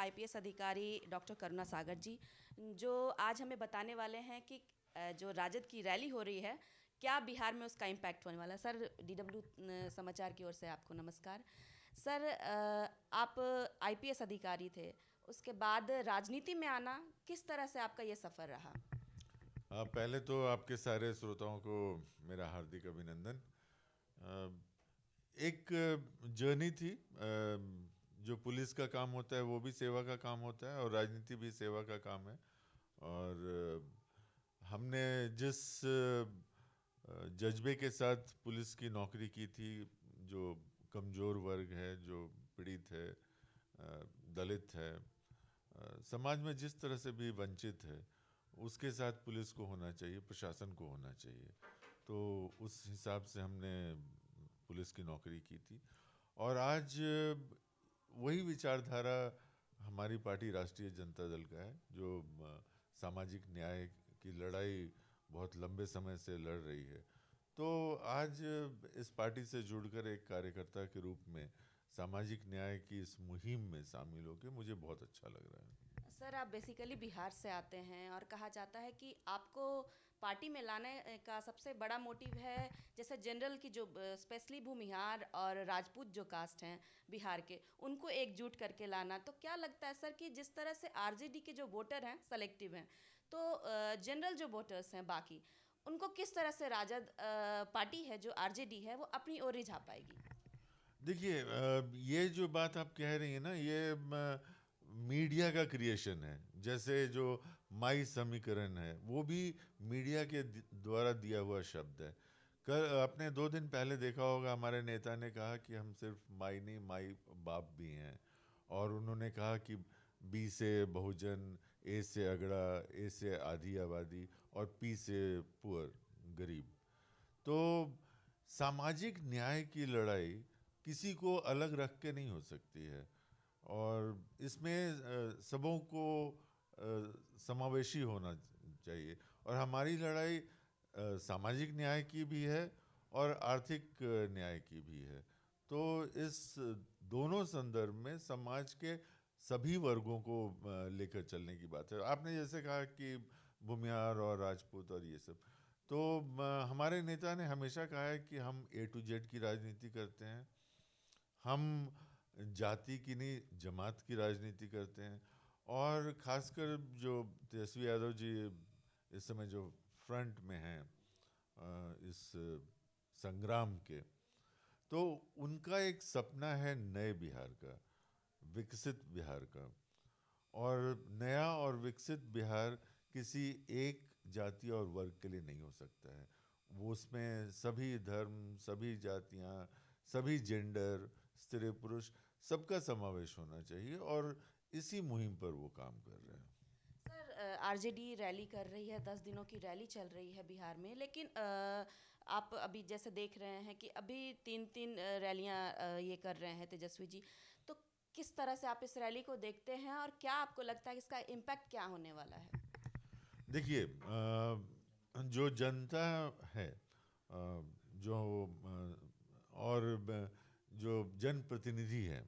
IPS अधिकारी doctor करुणा सागर जी, जो आज हमें बताने वाले हैं कि जो राजद की रैली हो रही है, क्या बिहार में उसका इम्पैक्ट होने वाला है। सर, डीडब्ल्यू समाचार की ओर से आपको नमस्कार। सर, आप आईपीएस अधिकारी थे, उसके बाद राजनीति में आना, किस तरह से आपका ये सफ़र रहा? पहले तो आपके सारे श्रोताओं को मेरा हार्दिक अभिनंदन। एक जर्नी थी। जो पुलिस का काम होता है वो भी सेवा का काम होता है और राजनीति भी सेवा का काम है। और हमने जिस जज्बे के साथ पुलिस की नौकरी की थी, जो कमज़ोर वर्ग है, जो पीड़ित है, दलित है, समाज में जिस तरह से भी वंचित है, उसके साथ पुलिस को होना चाहिए, प्रशासन को होना चाहिए। तो उस हिसाब से हमने पुलिस की नौकरी की थी। और आज वही विचारधारा हमारी पार्टी राष्ट्रीय जनता दल का है, जो सामाजिक न्याय की लड़ाई बहुत लंबे समय से लड़ रही है। तो आज इस पार्टी से जुड़कर एक कार्यकर्ता के रूप में सामाजिक न्याय की इस मुहिम में शामिल होकर मुझे बहुत अच्छा लग रहा है। सर, आप बेसिकली बिहार से आते हैं और कहा जाता है कि आपको पार्टी में लाने का सबसे बड़ा मोटिव है, जैसे जनरल की जो स्पेशली भूमिहार और राजपूत जो कास्ट हैं बिहार के, उनको एकजुट करके लाना। तो क्या लगता है सर कि जिस तरह से आरजेडी के जो वोटर हैं सेलेक्टिव हैं, तो जनरल जो वोटर्स हैं बाकी, उनको किस तरह से राजद पार्टी है जो आरजेडी है वो अपनी ओर रिझा पाएगी? देखिए, ये जो बात आप कह रही हैं ना, ये मीडिया का क्रिएशन है। जैसे जो माई समीकरण है, वो भी मीडिया के द्वारा दिया हुआ शब्द है। कल आपने 2 दिन पहले देखा होगा, हमारे नेता ने कहा कि हम सिर्फ माई नहीं, माई बाप भी हैं। और उन्होंने कहा कि बी से बहुजन, ए से अगड़ा, ए से आधी आबादी और पी से पुअर, गरीब। तो सामाजिक न्याय की लड़ाई किसी को अलग रख के नहीं हो सकती है। और इसमें सबों को समावेशी होना चाहिए। और हमारी लड़ाई सामाजिक न्याय की भी है और आर्थिक न्याय की भी है। तो इस दोनों संदर्भ में समाज के सभी वर्गों को लेकर चलने की बात है। आपने जैसे कहा कि भूमिहार और राजपूत और ये सब, तो हमारे नेता ने हमेशा कहा है कि हम ए टू जेड की राजनीति करते हैं। हम जाति की नहीं, जमात की राजनीति करते हैं। और खासकर जो तेजस्वी यादव जी इस समय जो फ्रंट में हैं इस संग्राम के, तो उनका एक सपना है नए बिहार का, विकसित बिहार का। और नया और विकसित बिहार किसी एक जाति और वर्ग के लिए नहीं हो सकता है। वो उसमें सभी धर्म, सभी जातियाँ, सभी जेंडर, स्त्री पुरुष, सबका समावेश होना चाहिए। और इसी मुहिम पर वो काम कर रहे हैं। सर, आरजेडी रैली कर रही है, 10 दिनों की रैली चल रही है बिहार में, लेकिन आप अभी जैसे देख रहे हैं कि अभी 3-3 रैलियां ये कर रहे हैं तेजस्वी जी। तो किस तरह से आप इस रैली को देखते हैं और क्या आपको लगता है कि इसका इम्पैक्ट क्या होने वाला है? देखिए, जो जनता है, जो और जो जनप्रतिनिधि है,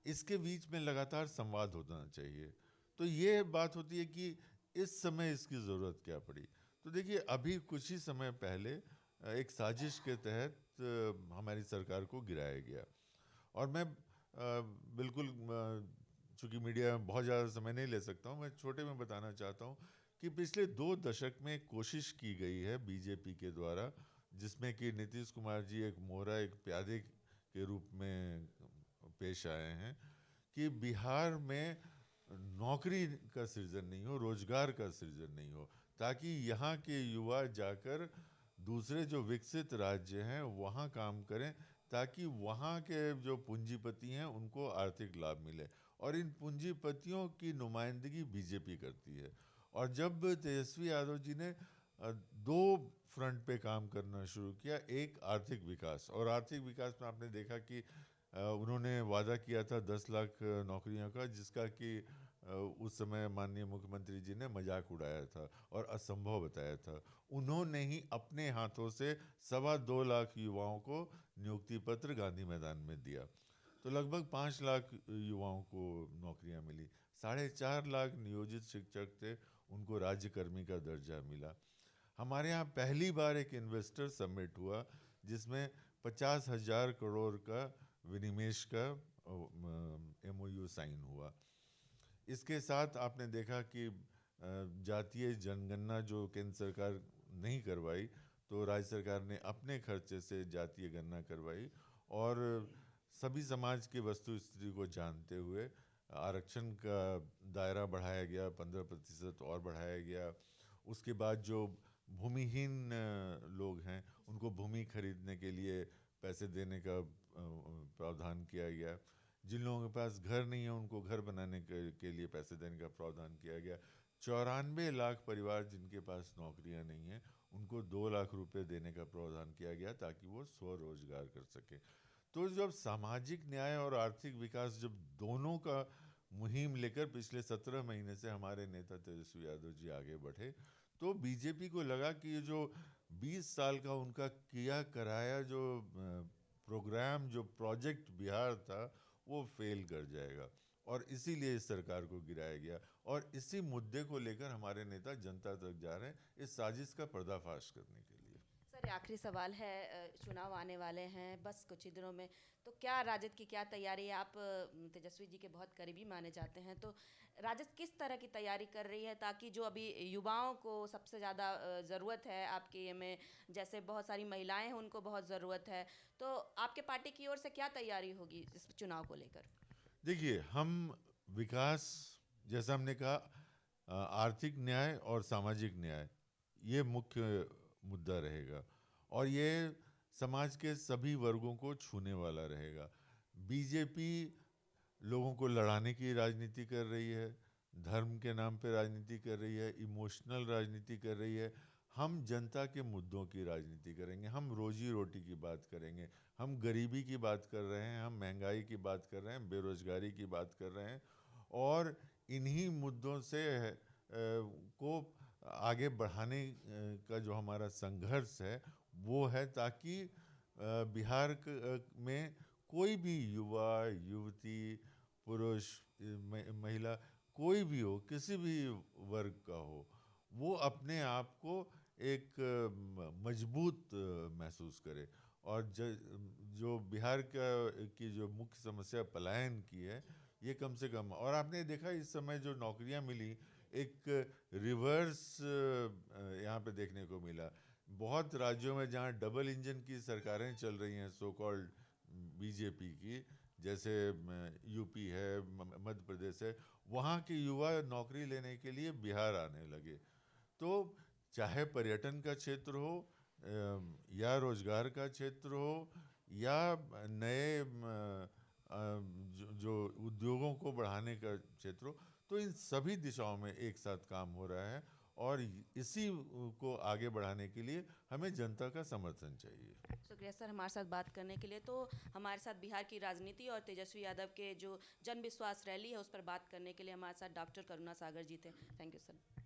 इसके बीच में लगातार संवाद होना चाहिए। तो ये बात होती है कि इस समय इसकी ज़रूरत क्या पड़ी। तो देखिए, अभी कुछ ही समय पहले एक साजिश के तहत हमारी सरकार को गिराया गया। और मैं बिल्कुल, चूंकि मीडिया में बहुत ज़्यादा समय नहीं ले सकता हूँ, मैं छोटे में बताना चाहता हूँ कि पिछले 2 दशक में कोशिश की गई है बीजेपी के द्वारा, जिसमें कि नीतीश कुमार जी एक मोहरा, एक प्यादे के रूप में पेश आए हैं, कि बिहार में नौकरी का सृजन नहीं हो, रोजगार का सृजन नहीं हो, ताकि यहाँ के युवा जाकर दूसरे जो विकसित राज्य हैं वहाँ काम करें, ताकि वहाँ के जो पूंजीपति हैं उनको आर्थिक लाभ मिले। और इन पूंजीपतियों की नुमाइंदगी बीजेपी करती है। और जब तेजस्वी यादव जी ने 2 फ्रंट पे काम करना शुरू किया, एक आर्थिक विकास, और आर्थिक विकास में आपने देखा कि उन्होंने वादा किया था 10 लाख नौकरियों का, जिसका कि उस समय माननीय मुख्यमंत्री जी ने मजाक उड़ाया था और असंभव बताया था। उन्होंने ही अपने हाथों से 2.25 लाख युवाओं को नियुक्ति पत्र गांधी मैदान में दिया। तो लगभग 5 लाख युवाओं को नौकरियां मिली। 4.5 लाख नियोजित शिक्षक थे, उनको राज्यकर्मी का दर्जा मिला। हमारे यहाँ पहली बार एक इन्वेस्टर समिट हुआ जिसमें 50,000 करोड़ का विनिवेश का MOU साइन हुआ। इसके साथ आपने देखा कि जातीय जनगणना जो केंद्र सरकार नहीं करवाई, तो राज्य सरकार ने अपने खर्चे से जातीय गणना करवाई और सभी समाज की वस्तु स्थिति को जानते हुए आरक्षण का दायरा बढ़ाया गया, 15% और बढ़ाया गया। उसके बाद जो भूमिहीन लोग हैं उनको भूमि खरीदने के लिए पैसे देने का प्रावधान किया गया। जिन लोगों के पास घर नहीं है उनको घर बनाने के लिए पैसे देने का प्रावधान किया गया। 94 लाख परिवार जिनके पास नौकरियां नहीं हैं उनको 2 लाख रुपए देने का प्रावधान किया गया ताकि वो स्वरोजगार कर सके। तो जब सामाजिक न्याय और आर्थिक विकास, जब दोनों का मुहिम लेकर पिछले 17 महीने से हमारे नेता तेजस्वी यादव जी आगे बढ़े, तो बीजेपी को लगा कि ये जो 20 साल का उनका किया कराया जो प्रोग्राम, जो प्रोजेक्ट बिहार था, वो फेल कर जाएगा और इसीलिए इस सरकार को गिराया गया। और इसी मुद्दे को लेकर हमारे नेता जनता तक जा रहे हैं इस साजिश का पर्दाफाश करने के लिए। सर, ये आखिरी सवाल है, चुनाव आने वाले हैं बस कुछ ही दिनों में, तो क्या राजद की क्या तैयारी है? आप तेजस्वी जी के बहुत करीबी माने जाते हैं, तो राजद किस तरह की तैयारी कर रही है ताकि जो अभी युवाओं को सबसे ज़्यादा ज़रूरत है आपके ये में, जैसे बहुत सारी महिलाएं हैं उनको बहुत ज़रूरत है, तो आपके पार्टी की ओर से क्या तैयारी होगी इस चुनाव को लेकर? देखिए, हम विकास, जैसा हमने कहा, आर्थिक न्याय और सामाजिक न्याय, ये मुख्य मुद्दा रहेगा और ये समाज के सभी वर्गों को छूने वाला रहेगा। बीजेपी लोगों को लड़ाने की राजनीति कर रही है, धर्म के नाम पे राजनीति कर रही है, इमोशनल राजनीति कर रही है। हम जनता के मुद्दों की राजनीति करेंगे, हम रोजी रोटी की बात करेंगे, हम गरीबी की बात कर रहे हैं, हम महंगाई की बात कर रहे हैं, बेरोजगारी की बात कर रहे हैं और इन्हीं मुद्दों से को आगे बढ़ाने का जो हमारा संघर्ष है वो है, ताकि बिहार में कोई भी युवा, युवती, पुरुष, महिला, कोई भी हो, किसी भी वर्ग का हो, वो अपने आप को एक मजबूत महसूस करे। और जो बिहार की जो मुख्य समस्या पलायन की है, ये कम से कम। और आपने देखा इस समय जो नौकरियां मिली, एक रिवर्स यहाँ पे देखने को मिला। बहुत राज्यों में जहाँ डबल इंजन की सरकारें चल रही हैं, सो कॉल्ड बीजेपी की, जैसे यूपी है, मध्य प्रदेश है, वहाँ के युवा नौकरी लेने के लिए बिहार आने लगे। तो चाहे पर्यटन का क्षेत्र हो या रोजगार का क्षेत्र हो या नए जो उद्योगों को बढ़ाने का क्षेत्र हो, तो इन सभी दिशाओं में एक साथ काम हो रहा है और इसी को आगे बढ़ाने के लिए हमें जनता का समर्थन चाहिए। शुक्रिया सर हमारे साथ बात करने के लिए। तो हमारे साथ बिहार की राजनीति और तेजस्वी यादव के जो जन विश्वास रैली है उस पर बात करने के लिए हमारे साथ डॉक्टर करुणा सागर जी थे। Thank you sir.